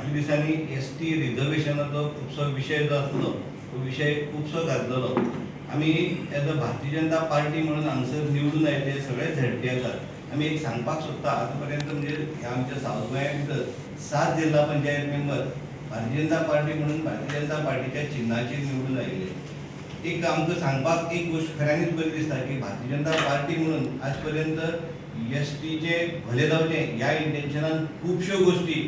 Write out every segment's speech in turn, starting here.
फाटल्या दिसांनी एसटी रिझर्वेशनाचो खुबसो विशय जो आसलो तो विशय खुबसो गाजलेलो. आमी as a Bharatiya Janata party म्हणून हांगसर निवडून आयिल्ले सगळे झेडपी आसात. आमी एक सांगपाक सोदता आतां पर्यंत म्हणजे ह्या आमच्या साऊथ गोंया भितर 7 जिल्हा पंचायत मेंबर भारतीय जनता पार्टी म्हणून भारतीय जनता पार्टीच्या चिन्हाचेर निवडून आयिल्ले. एक आमकां सांगपाक एक गोष्ट खऱ्यांनीच बरी दिसता की भारतीय जनता पार्टी म्हणून आज पर्यंत एसटीचे भले जावचे ह्या इंटेन्शनान खुबश्यो गोष्टी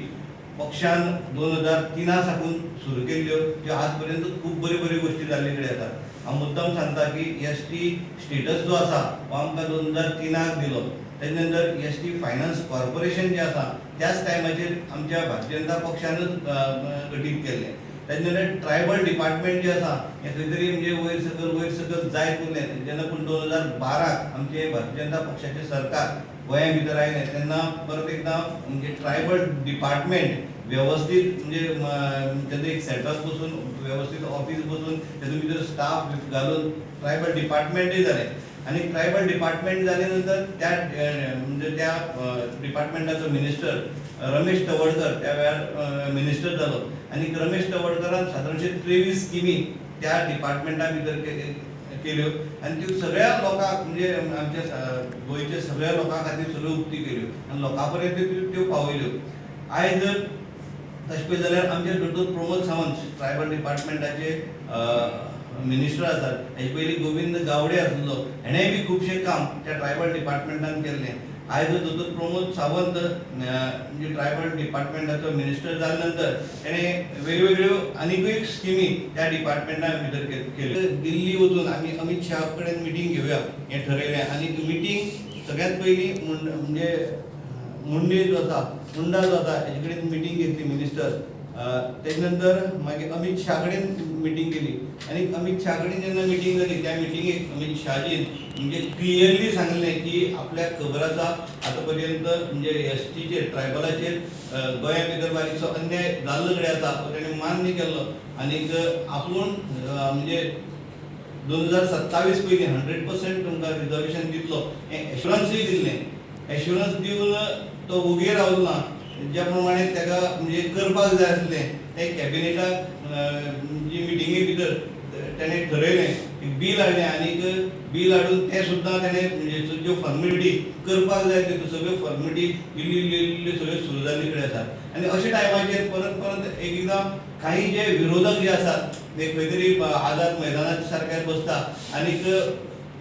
पक्षान 2003 साकून सुरू केल्ल्यो ज्यो आज पर्यंत खूब बऱ्यो बऱ्यो गोष्टी जाल्ले कडेन आसात. हांव मुद्दम सांगता की एसटी स्टेटस जो आसा हो आमकां 2003 दिलो. तेजे नंतर एसटी फायनान्स कॉर्पोरेशन जे आसा त्याच टायमाचेर आमच्या भारतीय जनता पक्षानूच गठीत केल्लें. तेजे नंतर ट्रायबल डिपार्टमेंट जे आसा हें खंय तरी म्हणजे वयर सकल जायत उरलें. जेन्ना पूण 2012 आमचे भारतीय जनता पक्षाचें सरकार गोंया भितर आयलें तेन्ना परत एकदां म्हणजे ट्रायबल डिपार्टमेंट व्यवस्थीत म्हणजे तेजो एक सेटअप बसून व्यवस्थीत ऑफिस बसून तेजे भितर स्टाफ घालून ट्रायबल डिपार्टमेंटूय जालें. आनी ट्रायबल डिपार्टमेंट जाले नंतर त्या म्हणजे त्या डिपार्टमेंटाचो मिनिस्टर रमेश तवडकर त्या वेळार मिनिस्टर जालो. आनी रमेश तवडकरान सादारणशे 23 स्किमी त्या डिपार्टमेंटा भितर केल्यो आनी त्यो सगळ्या लोकांक म्हणजे आमच्या गोंयच्या सगळ्या लोकां खातीर सगळ्यो उक्ती केल्यो आनी लोकां पर्यंत त्यो पावयल्यो. आयज तशें पळयत जाल्यार आमचे दोतोर प्रमोद सावंत ट्रायबल डिपार्टमेंटाचे मिनिस्टर आसात. हेजे पयलीं गोविंद गावडे आसलो. हेणेंय बी खुबशें काम त्या ट्रायबल डिपार्टमेंटान केल्लें. आयज दोतोर प्रमोद सावंत म्हणजे ट्रायबल डिपार्टमेंटाचो मिनिस्टर जाले नंतर तेणें वेगवेगळ्यो आनीकूय स्किमी त्या डिपार्टमेंटा भितर केल्यो. दिल्ली वचून आमी अमित शाह कडेन मिटींग घेवया हें ठरयलें आनी मिटींग सगळ्यांत पयलीं म्हणजे मुंडे जो आसा हेजे कडेन मिटींग घेतली मिनिस्टर. तेजे नंतर मागीर अमित शाह कडेन मिटींग केली आनी अमित शाह कडेन जेन्ना मिटींग जाली त्या मिटींगेक अमित शाहजीन म्हणजे क्लियरली सांगलें की आपल्याक खबर आसा आतां पर्यंत म्हणजे एसटीचेर ट्रायबलाचेर गोंया भितर बारीकसो अन्याय जाल्लो कडेन आसा तो तेणें मान्य केल्लो. आनीक आपूण म्हणजे 2027 पयलीं 100% तुमकां रिजर्वेशन दितलो हें एश्युरन्सूय दिल्लें. एश्युरन्स दिवन तो उगेर रावलो ना. ज्या प्रमाणे ताका म्हणजे करपाक जाय आसलें तें कॅबिनेटाक जी मिटिंगे भितर तेणें ठरयलें बील हाडलें आनीक बील हाडून तें सुद्दां तेणें म्हणजे ज्यो फॉर्मेलिटी करपाक जाय त्यो सगळ्यो फॉर्मेलिटी इल्ल्यो सगळ्यो सुरू जाल्ले कडेन आसात. आनी अशा टायमाचेर परत एकदां काही जे विरोधक जे आसात ते खंय तरी आझाद मैदानाच्या सारक्यार बसता आनीक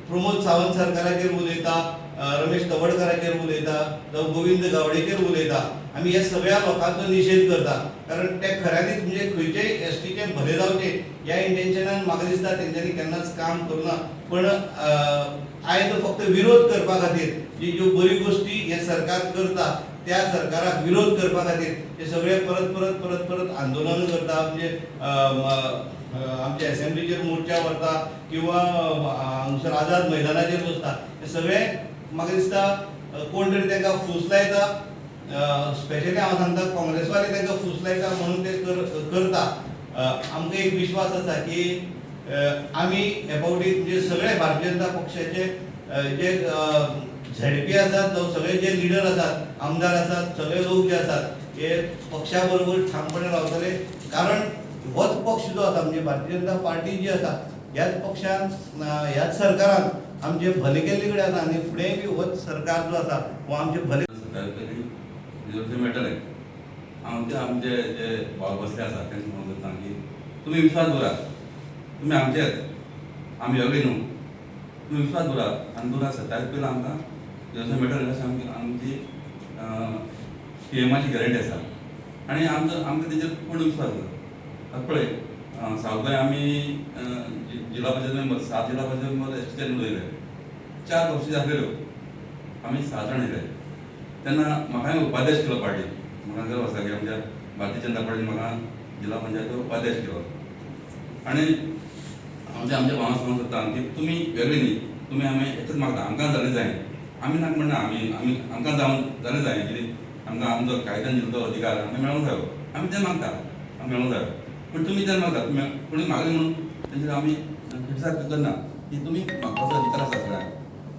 प्रमोद सावंत सरकाराचेर उलयता, रमेश तवडकराचेर उलयता, जावं गोविंद गावडेचेर उलयता. आमी ह्या सगळ्या लोकांचो निशेध करता कारण ते खऱ्यांनीच म्हणजे खंयचेय एसटीचे भले जावचे ह्या इंटेन्शनान म्हाका दिसता तेंच्यांनी केन्नाच काम करुना. पण आयज फक्त विरोध करपा खातीर ज्यो बऱ्यो गोष्टी हे सरकार करता त्या सरकाराक विरोध करपा खातीर ते सगळे परत आंदोलन करता. म्हणजे आमच्या असेंब्लीचेर मोर्चा व्हरता किंवा हांगसर आझाद मैदानाचेर बसता. हे सगळे म्हाका दिसता कोण तरी तांकां फूस लायता. स्पेशली हांव सांगता काँग्रेसवाले तांकां फूस लायता म्हणून ते करता. आमकां एक विश्वास आसा की आमी हे फावटी म्हणजे सगळे भारतीय जनता पक्षाचे जे झेडपी आसात जावं सगळे जे लिडर आसात आमदार आसात सगळे लोक जे आसात हे पक्षा बरोबर ठामपणे रावतले. कारण होच पक्ष जो आसा म्हणजे भारतीय जनता पार्टी जी आसा ह्याच पक्षान ह्याच सरकारान आमचे भले केल्ले कडेन आसा आनी फुडेंय बी होच सरकार जो आसा हो आमचे भले मेळटलें. आमचे जे भाव बसले आसा तांकां फोन करता की तुमी विश्वास दवरात, तुमी आमचेच, आमी वेगळी न्हू, तुमी विश्वास दवरात आनी 2027 पयलीं आमकां जसो मेळटलें अशें आमची PMची गॅरंटी आसा आनी आमकां तेजेर पूर्ण विश्वास आसा. आतां पळय सावथ गोंय आमी जिल्हा पंचायत मेंबर 7 जिल्हा पंचायत मेंबर एसटीचेर उलयले. 4 वर्सां जालेल्यो आमी 6 जाण येयले. तेन्ना म्हाकाय उपाध्यक्ष केलो पार्टी. म्हाका गर्व आसा की आमच्या भारतीय जनता पार्टीन म्हाका जिल्हा पंचायतीचो उपाध्यक्ष केलो. आनी आमच्या भावां सांगूंक सोदता की तुमी वेगळी न्ही, तुमी आमी एकच मागता आमकां जालें जाय. आमी नाका म्हणना आमी आमकां जालें जाय कितें आमकां आमचो कायद्यान दिल्लो अधिकार आमी मेळोंक जायो. आमी तें मागता आमी मेळोंक जायो. पूण तुमी तें मागता कोणी मागलें म्हणून तेंचेर आमी क्रिटिसायज करना की तुमी मागपाचो अधिकार आसा सगळ्यांक.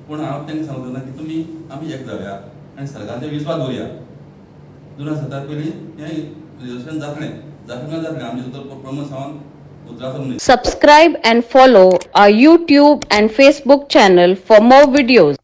पूण हांव तांकां सांगूंक सोदता की तुमी आमी एक जावया आनी सरकाराचेर विस्वास दवरया. 2027 पयलीं हें रिजर्वेशन जातलें आमचे दोतोर प्रमोद सावंत उतराचो मनीस. Subscribe and follow our YouTube and Facebook channel for more videos.